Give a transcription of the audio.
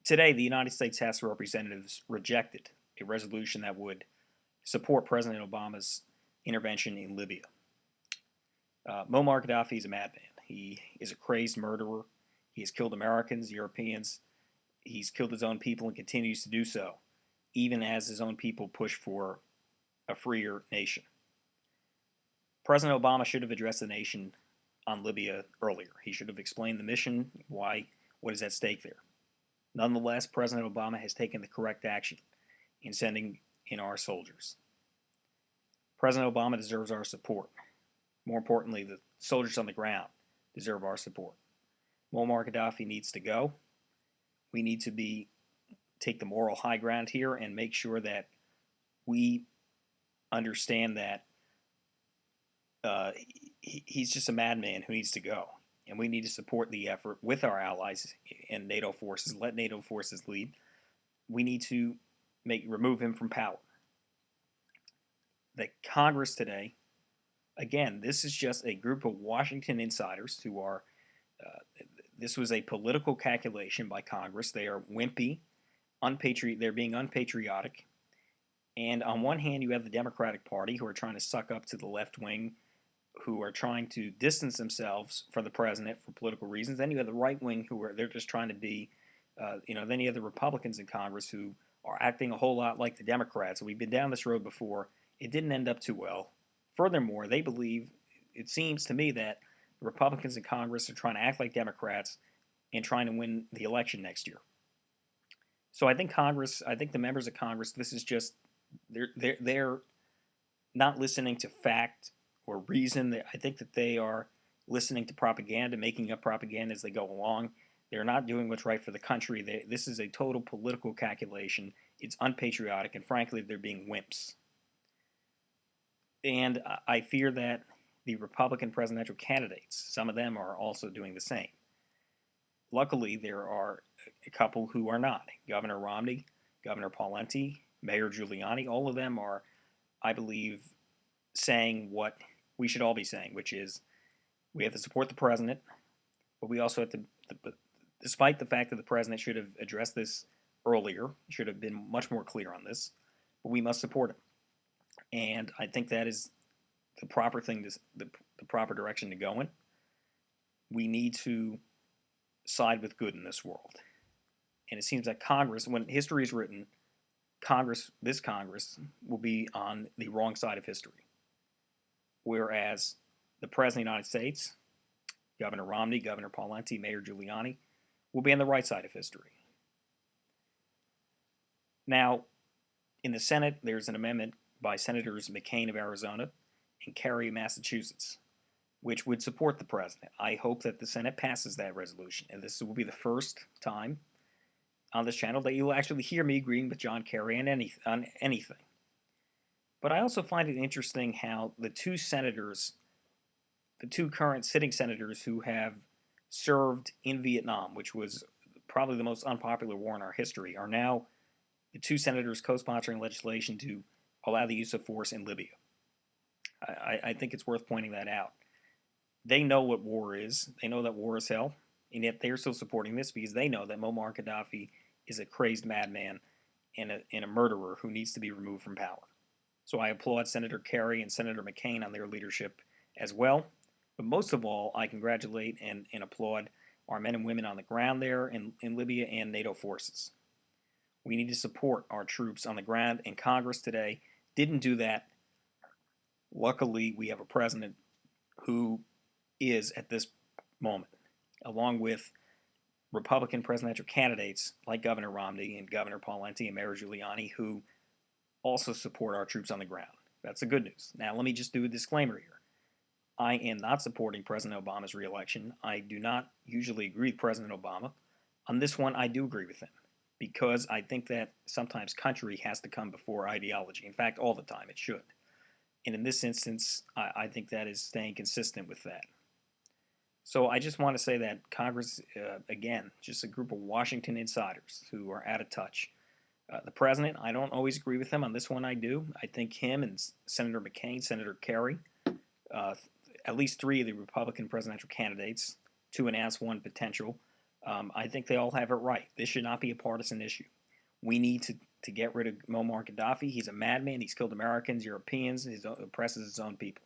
Today, the United States House of Representatives rejected a resolution that would support President Obama's intervention in Libya. Muammar Gaddafi is a madman. He is a crazed murderer. He has killed Americans, Europeans. He's killed his own people and continues to do so, even as his own people push for a freer nation. President Obama should have addressed the nation on Libya earlier. He should have explained the mission, what is at stake there. Nonetheless, President Obama has taken the correct action in sending in our soldiers. President Obama deserves our support. More importantly, the soldiers on the ground deserve our support. Muammar Gaddafi needs to go. We need to take the moral high ground here and make sure that we understand that he's just a madman who needs to go. And we need to support the effort with our allies and NATO forces. Let NATO forces lead. We need to remove him from power. The Congress today, again, this is just a group of Washington insiders who are. This was a political calculation by Congress. They are wimpy, they're being unpatriotic. And on one hand, you have the Democratic Party who are trying to suck up to the left wing, who are trying to distance themselves from the president for political reasons. Then you have the right wing they're just trying to be, then you have the Republicans in Congress who are acting a whole lot like the Democrats. We've been down this road before. It didn't end up too well. Furthermore, they believe, it seems to me, that the Republicans in Congress are trying to act like Democrats and trying to win the election next year. So I think the members of Congress, this is just, they're not listening to fact or reason. I think that they are listening to propaganda, making up propaganda as they go along. They're not doing what's right for the country. This is a total political calculation. It's unpatriotic, and frankly, they're being wimps. And I fear that the Republican presidential candidates, some of them are also doing the same. Luckily, there are a couple who are not. Governor Romney, Governor Pawlenty, Mayor Giuliani, all of them are, I believe, saying what we should all be saying, which is we have to support the president, but we also have to, despite the fact that the president should have addressed this earlier, should have been much more clear on this, but we must support him. And I think that is the proper thing, the proper direction to go in. We need to side with good in this world. And it seems that Congress, when history is written, this Congress will be on the wrong side of history. Whereas the President of the United States, Governor Romney, Governor Pawlenty, Mayor Giuliani, will be on the right side of history. Now, in the Senate, there's an amendment by Senators McCain of Arizona and Kerry of Massachusetts, which would support the president. I hope that the Senate passes that resolution, and this will be the first time on this channel that you'll actually hear me agreeing with John Kerry on anything. But I also find it interesting how the two current sitting senators who have served in Vietnam, which was probably the most unpopular war in our history, are now the two senators co-sponsoring legislation to allow the use of force in Libya. I think it's worth pointing that out. They know what war is. They know that war is hell, and yet they're still supporting this because they know that Muammar Gaddafi is a crazed madman and a murderer who needs to be removed from power. So I applaud Senator Kerry and Senator McCain on their leadership as well. But most of all, I congratulate and applaud our men and women on the ground there in Libya and NATO forces. We need to support our troops on the ground, and Congress today didn't do that. Luckily, we have a president who is, at this moment, along with Republican presidential candidates like Governor Romney and Governor Pawlenty and Mayor Giuliani, who also support our troops on the ground. That's the good news. Now, let me just do a disclaimer here. I am not supporting President Obama's reelection. I do not usually agree with President Obama. On this one, I do agree with him because I think that sometimes country has to come before ideology. In fact, all the time it should. And in this instance, I think that is staying consistent with that. So I just want to say that Congress, again, just a group of Washington insiders who are out of touch. The president, I don't always agree with him. On this one, I do. I think him and Senator McCain, Senator Kerry, at least three of the Republican presidential candidates, two announced, one potential, I think they all have it right. This should not be a partisan issue. We need to get rid of Muammar Gaddafi. He's a madman. He's killed Americans, Europeans. He oppresses his own people.